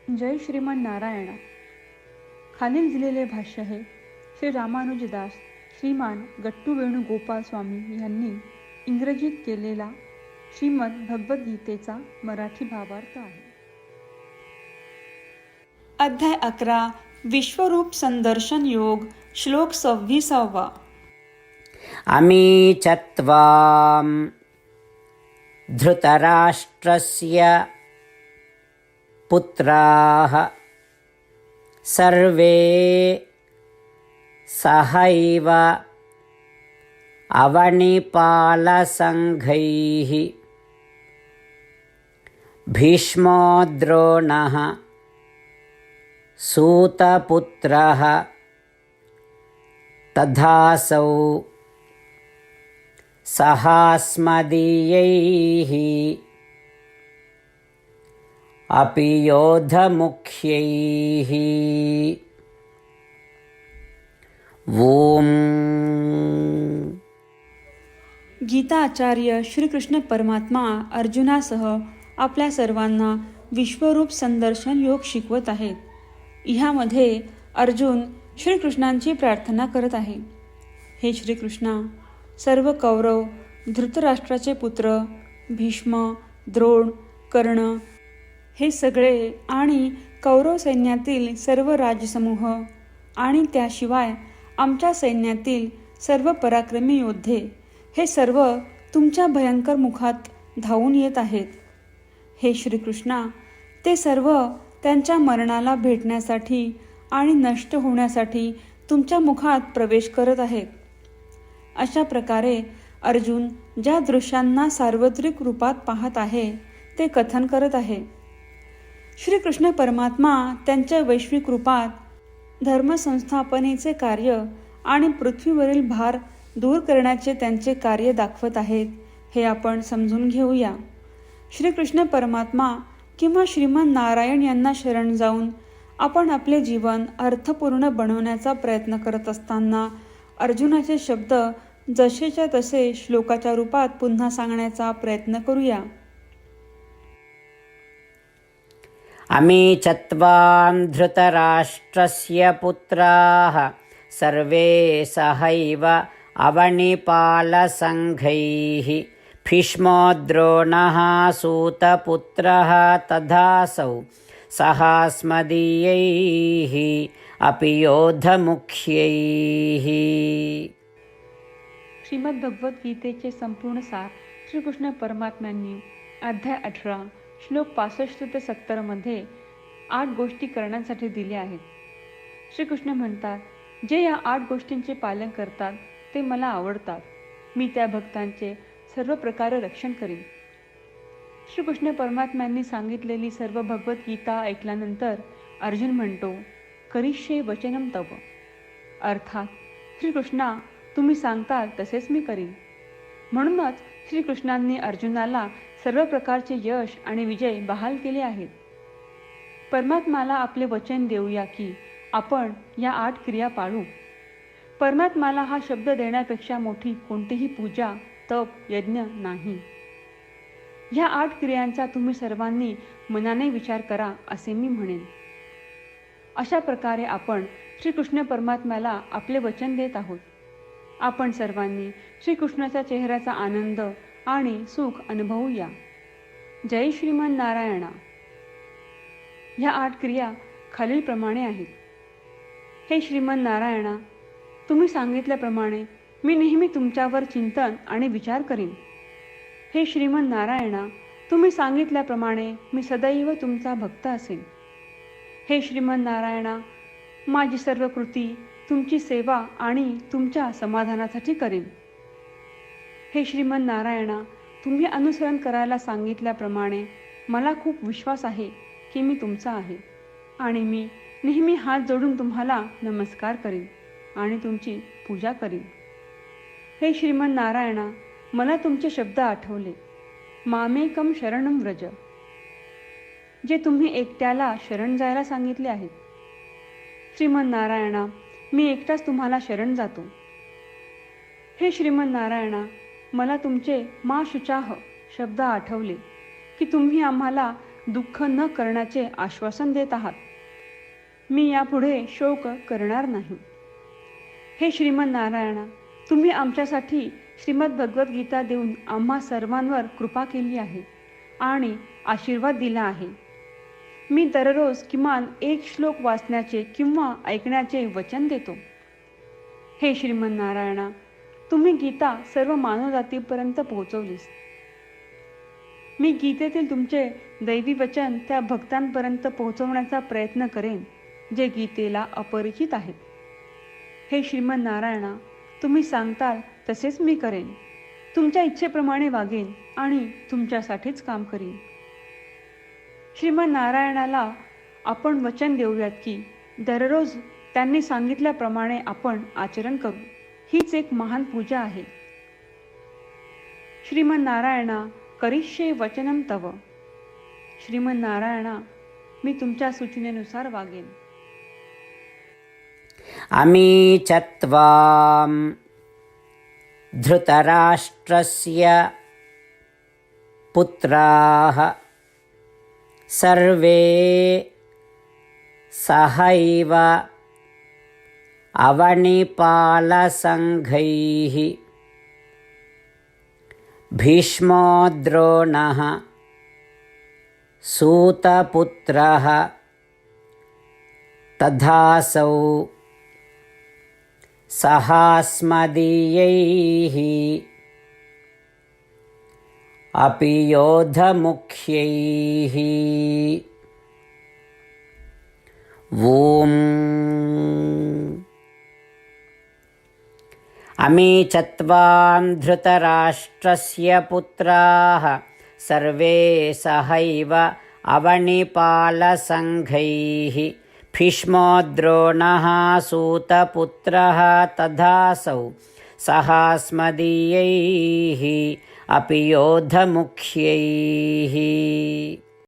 जय श्रीमान नारायणा. खालील दिलेले भाष्य हे श्री रामानुजदास श्रीमान गट्टू वेणुगोपाल स्वामी यांनी इंग्रजीत केलेला श्रीमद भगवद्गीतेचा मराठी भावार्थ आहे. अध्याय 11 विश्वरूप संदर्शन योग श्लोक 26. अमी चत्वां धृतराष्ट्रस्य पुत्राः सर्वे सहैव अवनिपालसङ्घैः भीष्मो द्रोणः सूतपुत्रः तथासौ सहास्मदीयैः अपि योधमुख्यैः. ओम. गीता आचार्य श्रीकृष्ण परमात्मा अर्जुनासह आपल्या सर्वांना विश्वरूप संदर्शन योग शिकवत आहेत. ह्यामध्ये अर्जुन श्रीकृष्णांची प्रार्थना करत आहे. हे श्रीकृष्णा, सर्व कौरव, धृतराष्ट्राचे पुत्र, भीष्म, द्रोण, कर्ण हे सगळे आणि कौरव सैन्यातील सर्व राजसमूह आणि त्याशिवाय आमच्या सैन्यातील सर्व पराक्रमी योद्धे हे सर्व तुमच्या भयंकर मुखात धावून येत आहेत. हे श्रीकृष्णा, ते सर्व त्यांच्या मरणाला भेटण्यासाठी आणि नष्ट होण्यासाठी तुमच्या मुखात प्रवेश करत आहेत. अशा प्रकारे अर्जुन ज्या दृश्यांना सार्वत्रिक रूपात पाहत आहे ते कथन करत आहे. श्रीकृष्ण परमात्मा त्यांच्या वैश्विक रूपात धर्मसंस्थापनेचे कार्य आणि पृथ्वीवरील भार दूर करण्याचे त्यांचे कार्य दाखवत आहेत हे आपण समजून घेऊया. श्रीकृष्ण परमात्मा किंवा श्रीमान नारायण यांना शरण जाऊन आपण आपले जीवन अर्थपूर्ण बनवण्याचा प्रयत्न करत असताना अर्जुनाचे शब्द जसेच्या तसे श्लोकाच्या रूपात पुन्हा सांगण्याचा प्रयत्न करूया. अमी चत्वां धृतराष्ट्रस्य पुत्राः सर्वे सहैव अवनिपालसङ्घैः भीष्मो द्रोणः सूतपुत्रः तथासौ सहास्मदीयैः अपि योधमुख्यैः. श्रीमद भगवद्गीतेचे संपूर्ण सार श्रीकृष्ण परमात्म्यांनी अध्याय 18 श्लोक 65 ते 70 मध्ये 8 गोष्टी करण्यासाठी दिल्या आहेत. श्रीकृष्ण म्हणतात, जे या 8 गोष्टींचे पालन करतात ते मला आवडतात. मी त्या भक्तांचे सर्व प्रकारे रक्षण करीन. श्रीकृष्ण परमात्म्यांनी सांगितलेली सर्व भगवद्गीता ऐकल्यानंतर अर्जुन म्हणतो, करिष्ये वचनम तव. अर्थात श्रीकृष्णा, तुम्ही सांगताल तसेच मी करीन. म्हणूनच श्रीकृष्णांनी अर्जुनाला सर्व प्रकारचे यश आणि विजय बहाल केले आहेत. परमात्म्याला आपले वचन देऊया की आपण या 8 क्रिया पाळू. परमात्म्याला हा शब्द देण्यापेक्षा मोठी कोणतीही पूजा, तप, यज्ञ नाही. ह्या 8 क्रियांचा तुम्ही सर्वांनी मनाने विचार करा असे मी म्हणेन. अशा प्रकारे आपण श्रीकृष्ण परमात्म्याला आपले वचन देत आहोत. आपण सर्वांनी श्रीकृष्णाच्या चेहऱ्याचा आनंद आणि सुख अनुभवूया. जय श्रीमान नारायणा. ह्या 8 क्रिया खालीलप्रमाणे आहेत. हे श्रीमान नारायणा, तुम्ही सांगितल्याप्रमाणे मी नेहमी तुमच्यावर चिंतन आणि विचार करीन. हे श्रीमान नारायणा, तुम्ही सांगितल्याप्रमाणे मी सदैव तुमचा भक्त असेन. हे श्रीमान नारायणा, माझी सर्व कृती तुमची सेवा आणि तुमच्या समाधानासाठी करीन. हे श्रीमान नारायणा, तुम्ही अनुसरण करायला सांगितल्याप्रमाणे मला खूप विश्वास आहे की मी तुमचा आहे आणि मी नेहमी हात जोडून तुम्हाला नमस्कार करीन आणि तुमची पूजा करीन. हे श्रीमान नारायणा, मला तुमचे शब्द आठवले. मामेकम शरणम व्रज, जे तुम्ही एकट्याला शरण जायला सांगितले आहेत. श्रीमान नारायणा, मी एकटाच तुम्हाला शरण जातो. हे श्रीमान नारायणा, मला तुमचे मा शुचाह शब्द आठवले की तुम्ही आम्हाला दुःख न करण्याचे आश्वासन देत आहात. मी यापुढे शोक करणार नाही. हे श्रीमन नारायणा, तुम्ही आमच्यासाठी श्रीमद भगवद्गीता देऊन आम्हा सर्वांवर कृपा केली आहे आणि आशीर्वाद दिला आहे. मी दररोज किमान एक श्लोक वाचण्याचे किंवा ऐकण्याचे वचन देतो. हे श्रीमन नारायणा, तुम्ही गीता सर्व मानवजातीपर्यंत पोहोचवलीस. मी गीतेतील तुमचे दैवी वचन त्या भक्तांपर्यंत पोहोचवण्याचा प्रयत्न करेन जे गीतेला अपरिचित आहेत. हे श्रीमन नारायणा, तुम्ही सांगताल तसेच मी करेन. तुमच्या इच्छेप्रमाणे वागेन आणि तुमच्यासाठीच काम करीन. श्रीमन नारायणाला आपण वचन देऊयात की दररोज त्यांनी सांगितल्याप्रमाणे आपण आचरण करू. हीच एक महान पूजा आहे. श्रीमन नारायणा, करिष्ये वचनम तव. श्रीमन नारायणा, मी तुमच्या सूचनेनुसार वागेन. अमी च त्वां धृतराष्ट्रस्य पुत्राः सर्वे सहैव अवनिपालसङ्घैः भीष्मो द्रोणः सूतपुत्रः तथासौ सहास्मदीयैः अपि योधमुख्यैः ॐ अमी चत्वां धृतराष्ट्रस्य पुत्राः सर्वे सहैव अवनिपालसङ्घैः भीष्मो द्रोणः सूतपुत्रः तथासौ सहास्मदीयैः अपि योधमुख्यैः